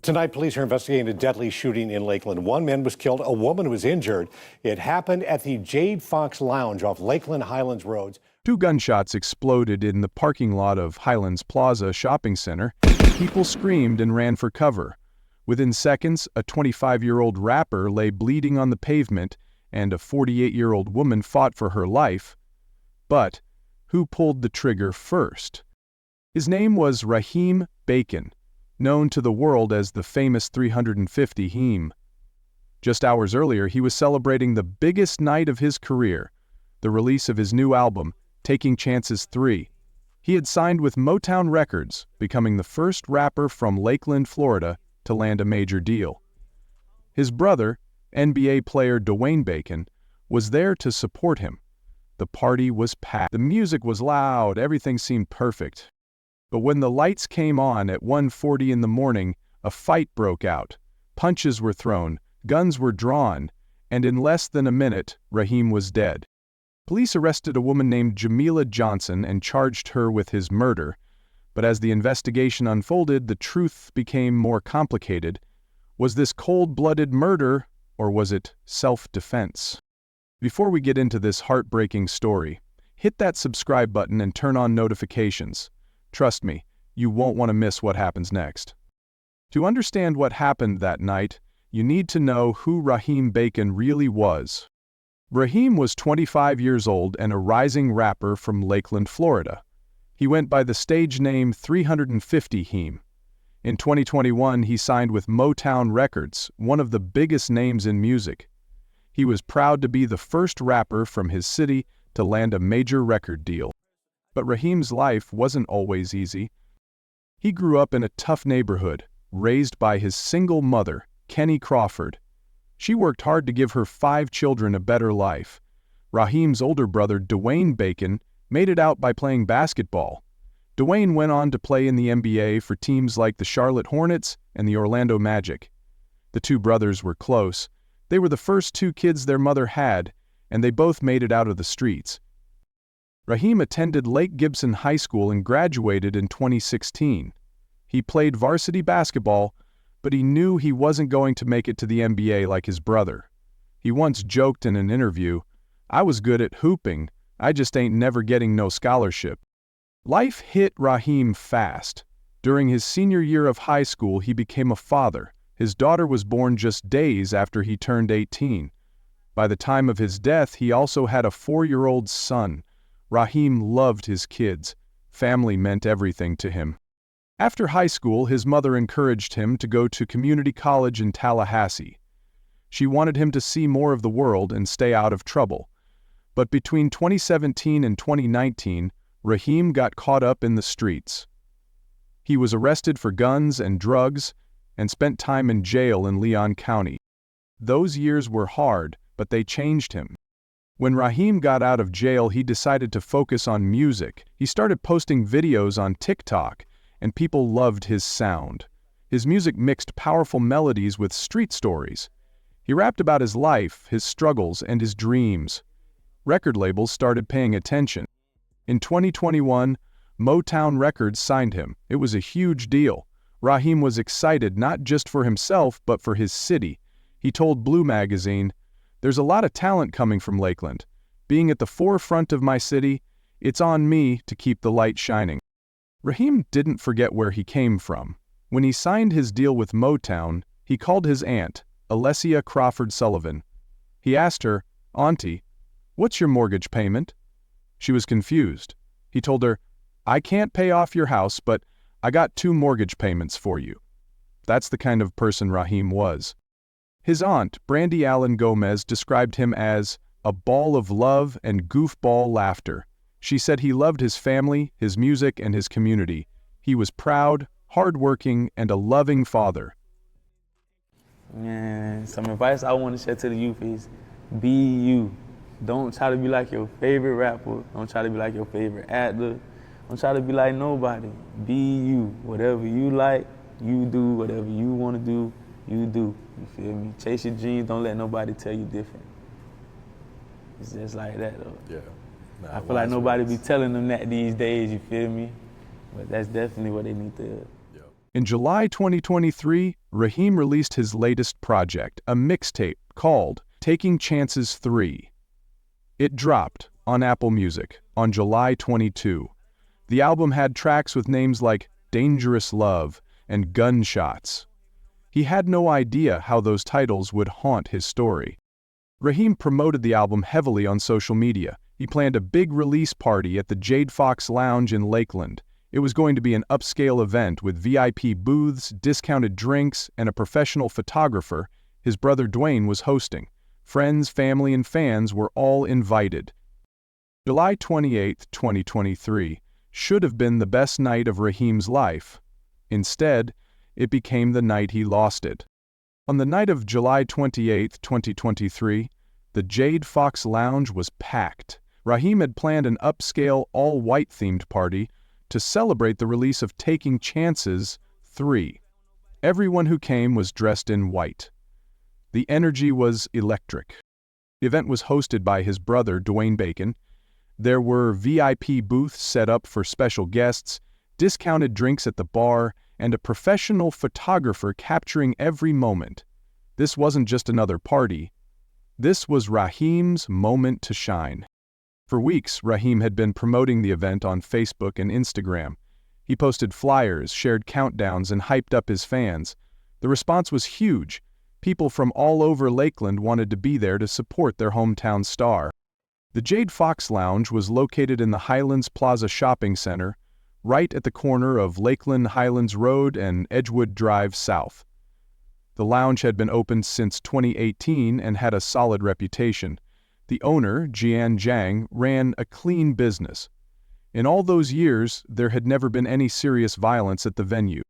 Tonight, police are investigating a deadly shooting in Lakeland. One man was killed, a woman was injured. It happened at the Jade Fox Lounge off Lakeland Highlands Roads. 2 gunshots exploded in the parking lot of Highlands Plaza shopping center. People screamed and ran for cover. Within seconds, a 25-year-old rapper lay bleeding on the pavement, and a 48-year-old woman fought for her life. But who pulled the trigger first? His name was Raheem Bacon, known to the world as the famous 350 Heem. Just hours earlier, he was celebrating the biggest night of his career, the release of his new album, Taking Chances 3. He had signed with Motown Records, becoming the first rapper from Lakeland, Florida, to land a major deal. His brother, NBA player Dwayne Bacon, was there to support him. The party was packed. The music was loud, everything seemed perfect. But when the lights came on at 1:40 in the morning, a fight broke out. Punches were thrown, guns were drawn, and in less than a minute, Raheem was dead. Police arrested a woman named Jamila Johnson and charged her with his murder. But as the investigation unfolded, the truth became more complicated. Was this cold-blooded murder, or was it self-defense? Before we get into this heartbreaking story, hit that subscribe button and turn on notifications. Trust me, you won't want to miss what happens next. To understand what happened that night, you need to know who Raheem Bacon really was. Raheem was 25 years old and a rising rapper from Lakeland, Florida. He went by the stage name 350 Heem. In 2021, he signed with Motown Records, one of the biggest names in music. He was proud to be the first rapper from his city to land a major record deal. But Raheem's life wasn't always easy. He grew up in a tough neighborhood, raised by his single mother, Kenny Crawford. She worked hard to give her 5 children a better life. Raheem's older brother, Dwayne Bacon, made it out by playing basketball. Dwayne went on to play in the NBA for teams like the Charlotte Hornets and the Orlando Magic. The 2 brothers were close. They were the first 2 kids their mother had, and they both made it out of the streets. Raheem attended Lake Gibson High School and graduated in 2016. He played varsity basketball, but he knew he wasn't going to make it to the NBA like his brother. He once joked in an interview, "I was good at hooping, I just ain't never getting no scholarship." Life hit Raheem fast. During his senior year of high school, he became a father. His daughter was born just days after he turned 18. By the time of his death, he also had a 4-year-old son. Raheem loved his kids. Family meant everything to him. After high school, his mother encouraged him to go to community college in Tallahassee. She wanted him to see more of the world and stay out of trouble. But between 2017 and 2019, Raheem got caught up in the streets. He was arrested for guns and drugs and spent time in jail in Leon County. Those years were hard, but they changed him. When Raheem got out of jail, he decided to focus on music. He started posting videos on TikTok, and people loved his sound. His music mixed powerful melodies with street stories. He rapped about his life, his struggles, and his dreams. Record labels started paying attention. In 2021, Motown Records signed him. It was a huge deal. Raheem was excited not just for himself, but for his city. He told Blue Magazine, "There's a lot of talent coming from Lakeland. Being at the forefront of my city, it's on me to keep the light shining." Raheem didn't forget where he came from. When he signed his deal with Motown, he called his aunt, Alessia Crawford Sullivan. He asked her, "Auntie, what's your mortgage payment?" She was confused. He told her, "I can't pay off your house, but I got 2 mortgage payments for you." That's the kind of person Raheem was. His aunt, Brandy Allen Gomez, described him as a ball of love and goofball laughter. She said he loved his family, his music, and his community. He was proud, hardworking, and a loving father. Man, some advice I want to share to the youth is be you. Don't try to be like your favorite rapper. Don't try to be like your favorite actor. Don't try to be like nobody. Be you. Whatever you like, you do. Whatever you want to do, you do. You feel me? Chase your dreams. Don't let nobody tell you different. It's just like that, though. Yeah. I feel like nobody be telling them that these days, you feel me? But that's definitely what they need to. In July 2023, Raheem released his latest project, a mixtape called Taking Chances 3. It dropped on Apple Music on July 22. The album had tracks with names like Dangerous Love and Gunshots. He had no idea how those titles would haunt his story. Raheem promoted the album heavily on social media. He planned a big release party at the Jade Fox Lounge in Lakeland. It was going to be an upscale event with VIP booths, discounted drinks, and a professional photographer. His brother Dwayne was hosting. Friends, family, and fans were all invited. July 28, 2023, should have been the best night of Raheem's life. Instead, it became the night he lost it. On the night of July 28, 2023, the Jade Fox Lounge was packed. Raheem had planned an upscale, all-white themed party to celebrate the release of Taking Chances 3. Everyone who came was dressed in white. The energy was electric. The event was hosted by his brother, Raheem Bacon. There were VIP booths set up for special guests, discounted drinks at the bar, and a professional photographer capturing every moment. This wasn't just another party. This was Raheem's moment to shine. For weeks, Raheem had been promoting the event on Facebook and Instagram. He posted flyers, shared countdowns, and hyped up his fans. The response was huge. People from all over Lakeland wanted to be there to support their hometown star. The Jade Fox Lounge was located in the Highlands Plaza Shopping Center, right at the corner of Lakeland Highlands Road and Edgewood Drive South. The lounge had been opened since 2018 and had a solid reputation. The owner, Jian Zhang, ran a clean business. In all those years, there had never been any serious violence at the venue.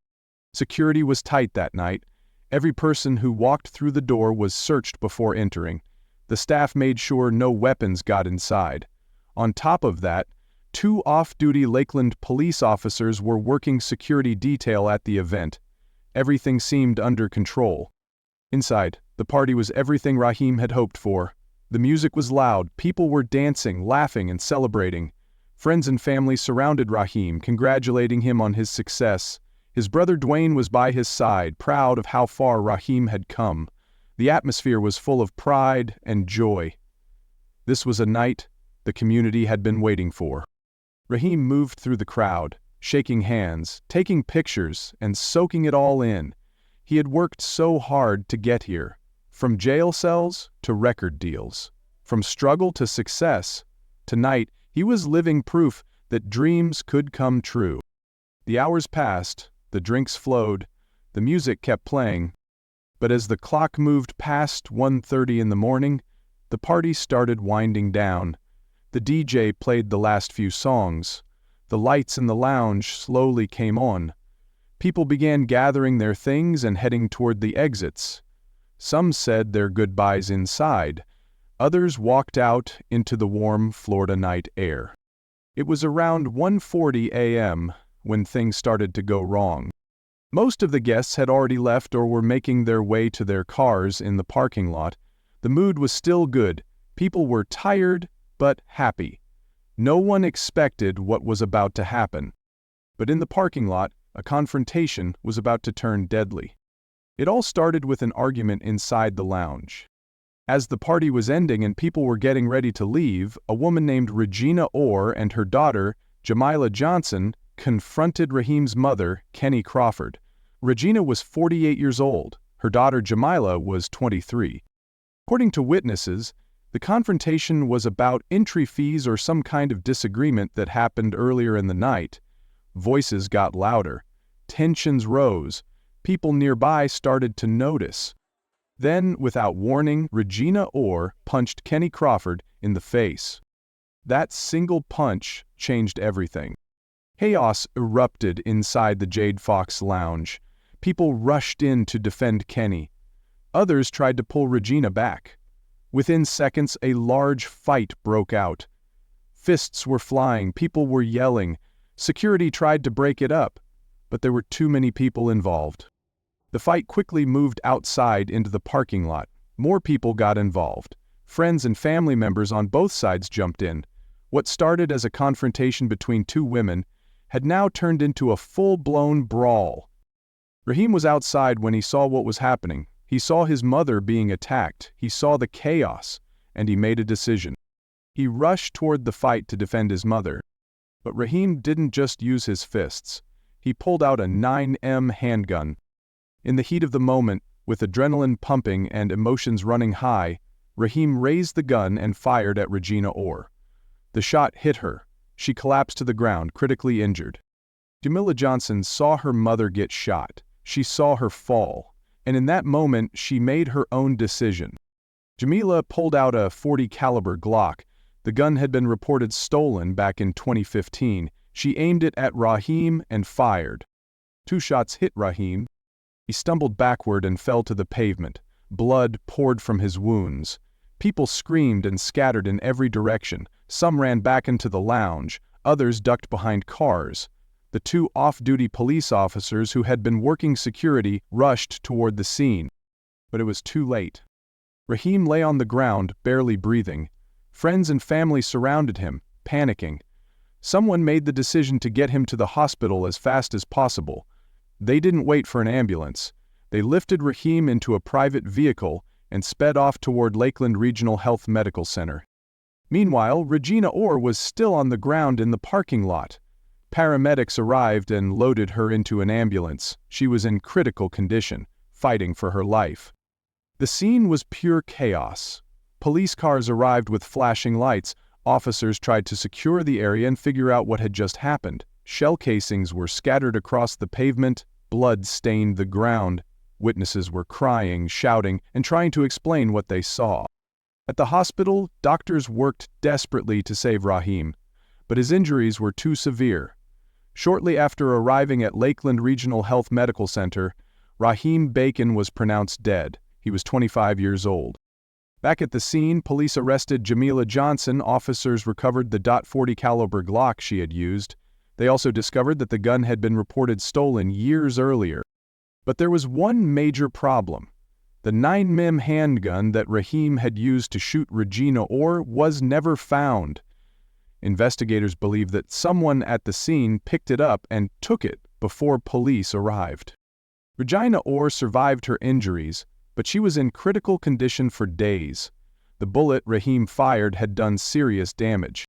Security was tight that night. Every person who walked through the door was searched before entering. The staff made sure no weapons got inside. On top of that, 2 off-duty Lakeland police officers were working security detail at the event. Everything seemed under control. Inside, the party was everything Raheem had hoped for. The music was loud, people were dancing, laughing, and celebrating. Friends and family surrounded Raheem, congratulating him on his success. His brother Dwayne was by his side, proud of how far Raheem had come. The atmosphere was full of pride and joy. This was a night the community had been waiting for. Raheem moved through the crowd, shaking hands, taking pictures, and soaking it all in. He had worked so hard to get here, from jail cells to record deals, from struggle to success. Tonight, he was living proof that dreams could come true. The hours passed, the drinks flowed, the music kept playing. But as the clock moved past 1:30 in the morning, the party started winding down. The DJ played the last few songs. The lights in the lounge slowly came on. People began gathering their things and heading toward the exits. Some said their goodbyes inside. Others walked out into the warm Florida night air. It was around 1:40 a.m. when things started to go wrong. Most of the guests had already left or were making their way to their cars in the parking lot. The mood was still good. People were tired, but happy. No one expected what was about to happen. But in the parking lot, a confrontation was about to turn deadly. It all started with an argument inside the lounge. As the party was ending and people were getting ready to leave, a woman named Regina Orr and her daughter, Jamila Johnson, confronted Raheem's mother, Kenny Crawford. Regina was 48 years old. Her daughter, Jamila, was 23. According to witnesses, the confrontation was about entry fees or some kind of disagreement that happened earlier in the night. Voices got louder. Tensions rose. People nearby started to notice. Then, without warning, Regina Orr punched Kenny Crawford in the face. That single punch changed everything. Chaos erupted inside the Jade Fox Lounge. People rushed in to defend Kenny. Others tried to pull Regina back. Within seconds, a large fight broke out. Fists were flying, people were yelling. Security tried to break it up, but there were too many people involved. The fight quickly moved outside into the parking lot. More people got involved. Friends and family members on both sides jumped in. What started as a confrontation between 2 women had now turned into a full-blown brawl. Raheem was outside when he saw what was happening. He saw his mother being attacked. He saw the chaos, and he made a decision. He rushed toward the fight to defend his mother. But Raheem didn't just use his fists. He pulled out a 9mm handgun. In the heat of the moment, with adrenaline pumping and emotions running high, Raheem raised the gun and fired at Regina Orr. The shot hit her. She collapsed to the ground, critically injured. Jamila Johnson saw her mother get shot. She saw her fall. And in that moment, she made her own decision. Jamila pulled out a .40 caliber Glock. The gun had been reported stolen back in 2015. She aimed it at Raheem and fired. 2 shots hit Raheem. He stumbled backward and fell to the pavement. Blood poured from his wounds. People screamed and scattered in every direction. Some ran back into the lounge. Others ducked behind cars. The 2 off-duty police officers who had been working security rushed toward the scene. But it was too late. Raheem lay on the ground, barely breathing. Friends and family surrounded him, panicking. Someone made the decision to get him to the hospital as fast as possible. They didn't wait for an ambulance. They lifted Raheem into a private vehicle and sped off toward Lakeland Regional Health Medical Center. Meanwhile, Regina Orr was still on the ground in the parking lot. Paramedics arrived and loaded her into an ambulance. She was in critical condition, fighting for her life. The scene was pure chaos. Police cars arrived with flashing lights. Officers tried to secure the area and figure out what had just happened. Shell casings were scattered across the pavement. Blood stained the ground. Witnesses were crying, shouting, and trying to explain what they saw. At the hospital, doctors worked desperately to save Raheem, but his injuries were too severe. Shortly after arriving at Lakeland Regional Health Medical Center, Raheem Bacon was pronounced dead. He was 25 years old. Back at the scene, police arrested Jamila Johnson. Officers recovered the .40 caliber Glock she had used. They also discovered that the gun had been reported stolen years earlier. But there was one major problem. The 9mm handgun that Raheem had used to shoot Regina Orr was never found. Investigators believe that someone at the scene picked it up and took it before police arrived. Regina Orr survived her injuries, but she was in critical condition for days. The bullet Raheem fired had done serious damage.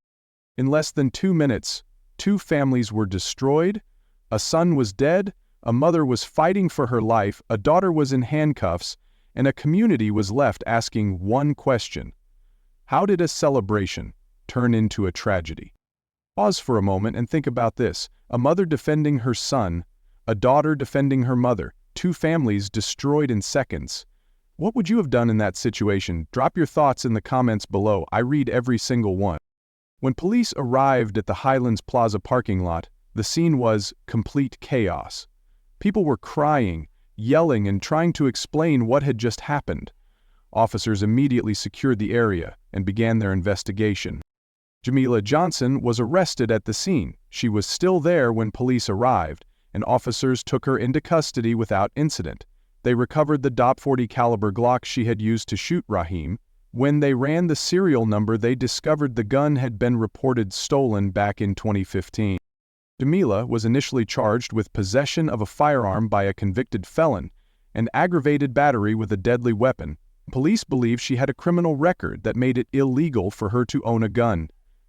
In less than 2 minutes, 2 families were destroyed, a son was dead, a mother was fighting for her life, a daughter was in handcuffs, and a community was left asking one question: how did a celebration turn into a tragedy? Pause for a moment and think about this. A mother defending her son, a daughter defending her mother, 2 families destroyed in seconds. What would you have done in that situation? Drop your thoughts in the comments below. I read every single one. When police arrived at the Highlands Plaza parking lot, the scene was complete chaos. People were crying, yelling, and trying to explain what had just happened. Officers immediately secured the area and began their investigation. Jamila Johnson was arrested at the scene. She was still there when police arrived, and officers took her into custody without incident. They recovered the .40 caliber Glock she had used to shoot Raheem. When they ran the serial number, they discovered the gun had been reported stolen back in 2015. Jamila was initially charged with possession of a firearm by a convicted felon and aggravated battery with a deadly weapon. Police believe she had a criminal record that made it illegal for her to own a gun.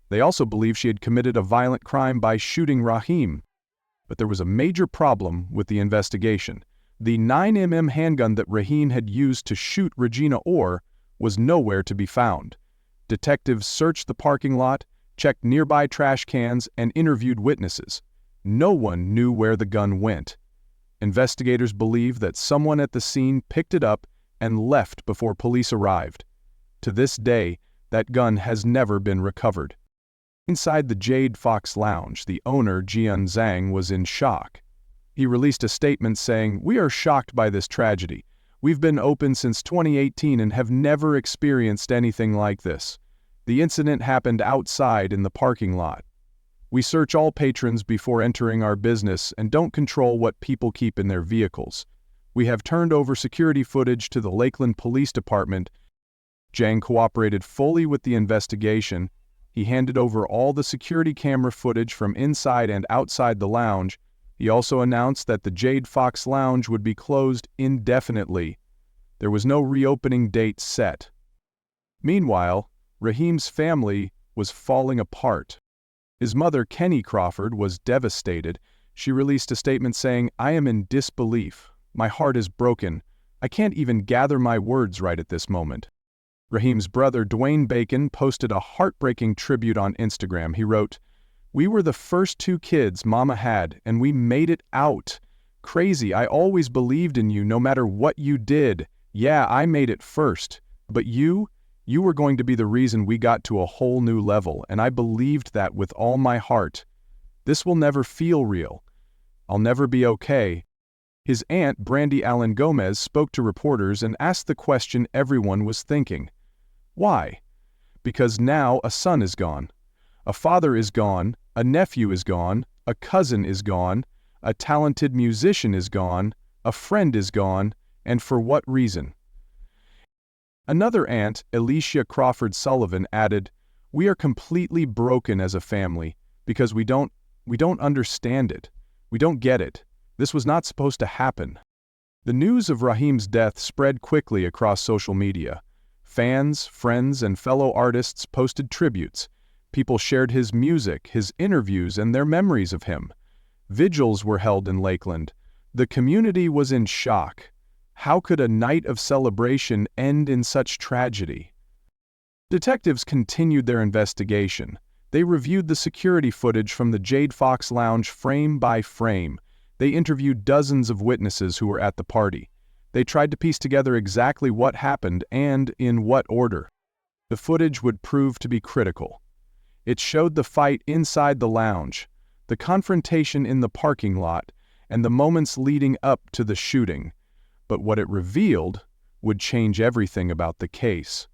They also believe she had committed a violent crime by shooting Raheem. But there was a major problem with the investigation. The 9mm handgun that Raheem had used to shoot Regina Orr was nowhere to be found. Detectives searched the parking lot, checked nearby trash cans, and interviewed witnesses. No one knew where the gun went. Investigators believe that someone at the scene picked it up and left before police arrived. To this day, that gun has never been recovered. Inside the Jade Fox Lounge, the owner, Jian Zhang, was in shock. He released a statement saying, "We are shocked by this tragedy. We've been open since 2018 and have never experienced anything like this. The incident happened outside in the parking lot. We search all patrons before entering our business and don't control what people keep in their vehicles. We have turned over security footage to the Lakeland Police Department." Zhang cooperated fully with the investigation. He handed over all the security camera footage from inside and outside the lounge. He also announced that the Jade Fox Lounge would be closed indefinitely. There was no reopening date set. Meanwhile, Raheem's family was falling apart. His mother, Kenny Crawford, was devastated. She released a statement saying, "I am in disbelief. My heart is broken. I can't even gather my words right at this moment." Raheem's brother, Raheem Bacon, posted a heartbreaking tribute on Instagram. He wrote, "We were the first two kids Mama had, and we made it out. Crazy, I always believed in you no matter what you did. Yeah, I made it first. But you were going to be the reason we got to a whole new level, and I believed that with all my heart. This will never feel real. I'll never be okay." His aunt, Brandy Allen Gomez, spoke to reporters and asked the question everyone was thinking. Why? Because now a son is gone. A father is gone, a nephew is gone, a cousin is gone, a talented musician is gone, a friend is gone, and for what reason? Another aunt, Alicia Crawford Sullivan, added, "We are completely broken as a family because we don't understand it. We don't get it. This was not supposed to happen." The news of Raheem's death spread quickly across social media. Fans, friends, and fellow artists posted tributes. People shared his music, his interviews, and their memories of him. Vigils were held in Lakeland. The community was in shock. How could a night of celebration end in such tragedy? Detectives continued their investigation. They reviewed the security footage from the Jade Fox Lounge frame by frame. They interviewed dozens of witnesses who were at the party. They tried to piece together exactly what happened and in what order. The footage would prove to be critical. It showed the fight inside the lounge, the confrontation in the parking lot, and the moments leading up to the shooting. But what it revealed would change everything about the case.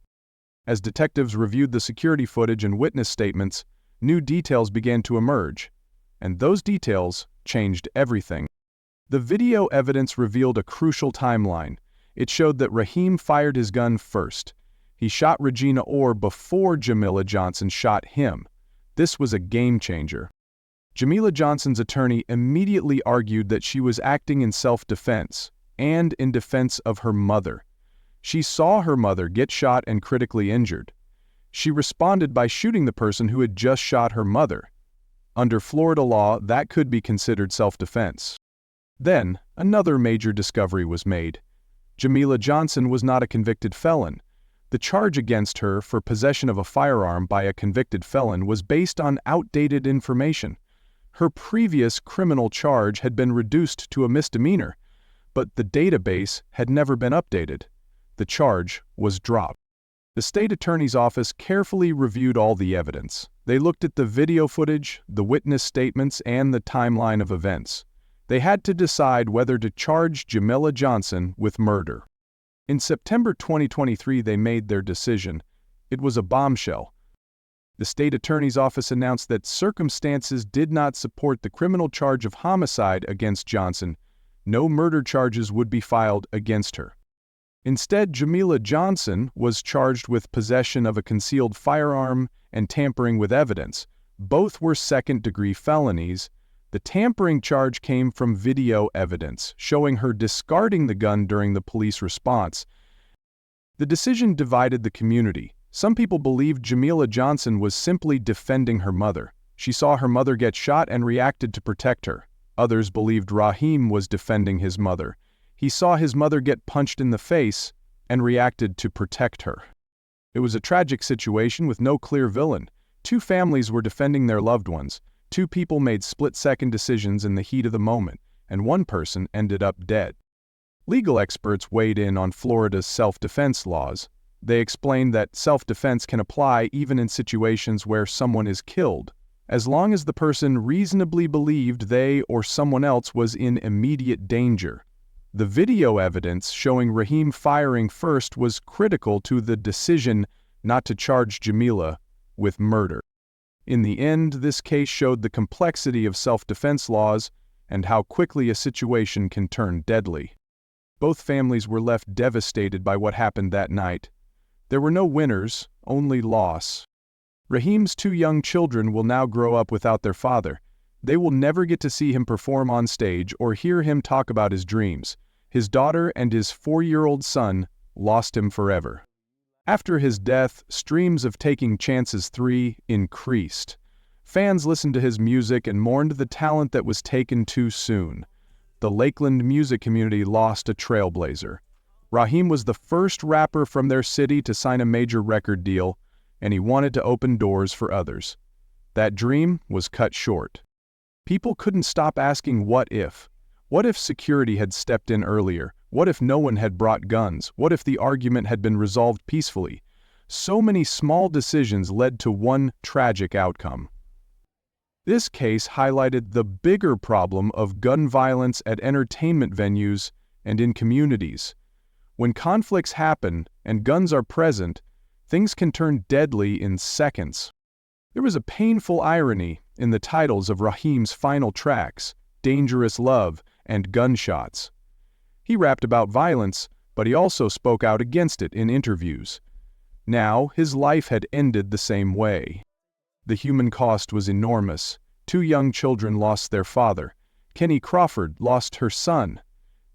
As detectives reviewed the security footage and witness statements, new details began to emerge, and those details changed everything. The video evidence revealed a crucial timeline. It showed that Raheem fired his gun first. He shot Regina Orr before Jamila Johnson shot him. This was a game changer. Jamila Johnson's attorney immediately argued that she was acting in self-defense and in defense of her mother. She saw her mother get shot and critically injured. She responded by shooting the person who had just shot her mother. Under Florida law, that could be considered self-defense. Then, another major discovery was made. Jamila Johnson was not a convicted felon. The charge against her for possession of a firearm by a convicted felon was based on outdated information. Her previous criminal charge had been reduced to a misdemeanor, but the database had never been updated. The charge was dropped. The state attorney's office carefully reviewed all the evidence. They looked at the video footage, the witness statements, and the timeline of events. They had to decide whether to charge Jamila Johnson with murder. In September 2023, they made their decision. It was a bombshell. The state attorney's office announced that circumstances did not support the criminal charge of homicide against Johnson. No murder charges would be filed against her. Instead, Jamila Johnson was charged with possession of a concealed firearm and tampering with evidence. Both were second-degree felonies. The tampering charge came from video evidence, showing her discarding the gun during the police response. The decision divided the community. Some people believed Jamila Johnson was simply defending her mother. She saw her mother get shot and reacted to protect her. Others believed Raheem was defending his mother. He saw his mother get punched in the face and reacted to protect her. It was a tragic situation with no clear villain. Two families were defending their loved ones. Two people made split-second decisions in the heat of the moment, and one person ended up dead. Legal experts weighed in on Florida's self-defense laws. They explained that self-defense can apply even in situations where someone is killed, as long as the person reasonably believed they or someone else was in immediate danger. The video evidence showing Raheem firing first was critical to the decision not to charge Jamila with murder. In the end, this case showed the complexity of self-defense laws and how quickly a situation can turn deadly. Both families were left devastated by what happened that night. There were no winners, only loss. Raheem's two young children will now grow up without their father. They will never get to see him perform on stage or hear him talk about his dreams. His daughter and his 4-year-old son lost him forever. After his death, streams of Taking Chances 3 increased. Fans listened to his music and mourned the talent that was taken too soon. The Lakeland music community lost a trailblazer. Raheem was the first rapper from their city to sign a major record deal, and he wanted to open doors for others. That dream was cut short. People couldn't stop asking what if. What if security had stepped in earlier? What if no one had brought guns? What if the argument had been resolved peacefully? So many small decisions led to one tragic outcome. This case highlighted the bigger problem of gun violence at entertainment venues and in communities. When conflicts happen and guns are present, things can turn deadly in seconds. There was a painful irony in the titles of Raheem's final tracks, Dangerous Love and Gunshots. He rapped about violence, but he also spoke out against it in interviews. Now, his life had ended the same way. The human cost was enormous. 2 young children lost their father. Kenny Crawford lost her son.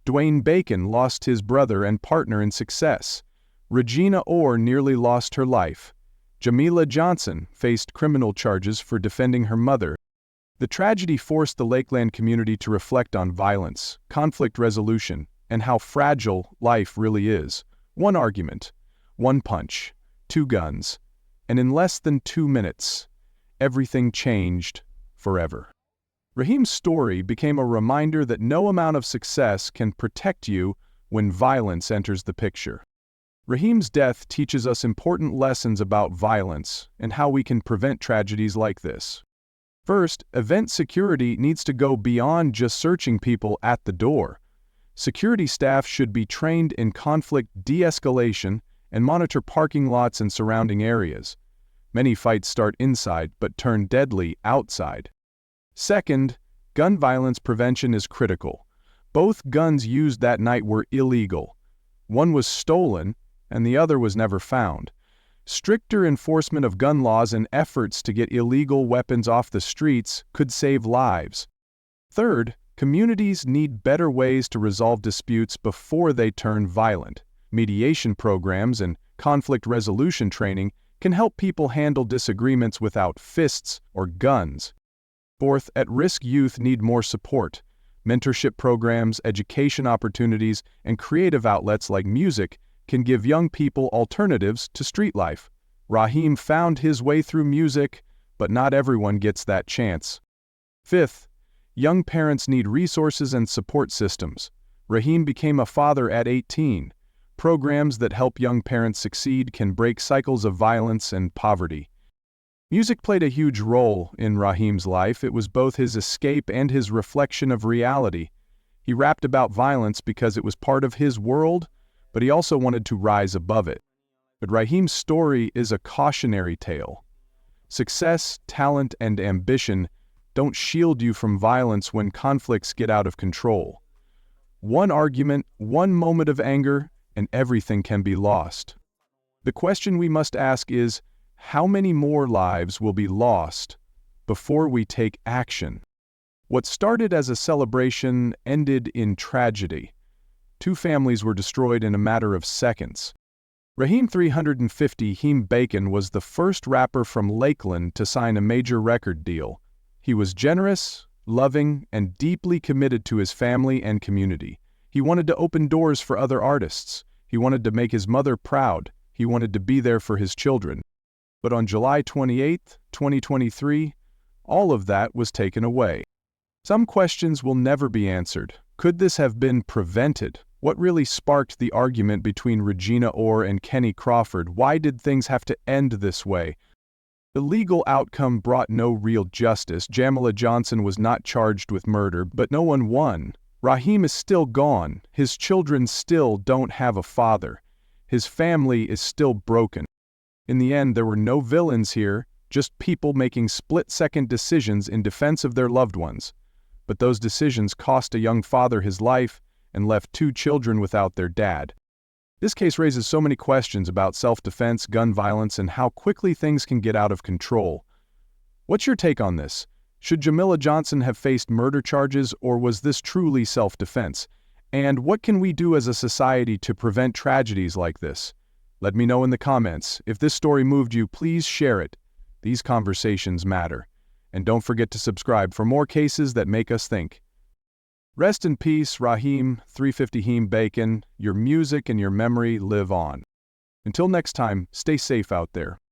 Raheem Bacon lost his brother and partner in success. Regina Orr nearly lost her life. Jamila Johnson faced criminal charges for defending her mother. The tragedy forced the Lakeland community to reflect on violence, conflict resolution, and how fragile life really is. One argument, one punch, 2 guns, and in less than 2 minutes, everything changed forever. Raheem's story became a reminder that no amount of success can protect you when violence enters the picture. Raheem's death teaches us important lessons about violence and how we can prevent tragedies like this. First, event security needs to go beyond just searching people at the door. Security staff should be trained in conflict de-escalation and monitor parking lots and surrounding areas. Many fights start inside but turn deadly outside. Second, gun violence prevention is critical. Both guns used that night were illegal. One was stolen, and the other was never found. Stricter enforcement of gun laws and efforts to get illegal weapons off the streets could save lives. Third, communities need better ways to resolve disputes before they turn violent. Mediation programs and conflict resolution training can help people handle disagreements without fists or guns. Fourth, at-risk youth need more support. Mentorship programs, education opportunities, and creative outlets like music can give young people alternatives to street life. Raheem found his way through music, but not everyone gets that chance. Fifth, young parents need resources and support systems. Raheem became a father at 18. Programs that help young parents succeed can break cycles of violence and poverty. Music played a huge role in Raheem's life. It was both his escape and his reflection of reality. He rapped about violence because it was part of his world, but he also wanted to rise above it. But Raheem's story is a cautionary tale. Success, talent, and ambition don't shield you from violence when conflicts get out of control. One argument, one moment of anger, and everything can be lost. The question we must ask is, how many more lives will be lost before we take action? What started as a celebration ended in tragedy. 2 families were destroyed in a matter of seconds. Raheem 350 Bacon was the first rapper from Lakeland to sign a major record deal. He was generous, loving, and deeply committed to his family and community. He wanted to open doors for other artists. He wanted to make his mother proud. He wanted to be there for his children. But on July 28, 2023, all of that was taken away. Some questions will never be answered. Could this have been prevented? What really sparked the argument between Regina Orr and Kenny Crawford? Why did things have to end this way? The legal outcome brought no real justice. Jamila Johnson was not charged with murder, but no one won. Raheem is still gone. His children still don't have a father. His family is still broken. In the end, there were no villains here, just people making split-second decisions in defense of their loved ones. But those decisions cost a young father his life and left 2 children without their dad. This case raises so many questions about self-defense, gun violence, and how quickly things can get out of control. What's your take on this? Should Jamila Johnson have faced murder charges, or was this truly self-defense? And what can we do as a society to prevent tragedies like this? Let me know in the comments. If this story moved you, please share it. These conversations matter. And don't forget to subscribe for more cases that make us think. Rest in peace, Raheem Bacon. Your music and your memory live on. Until next time, stay safe out there.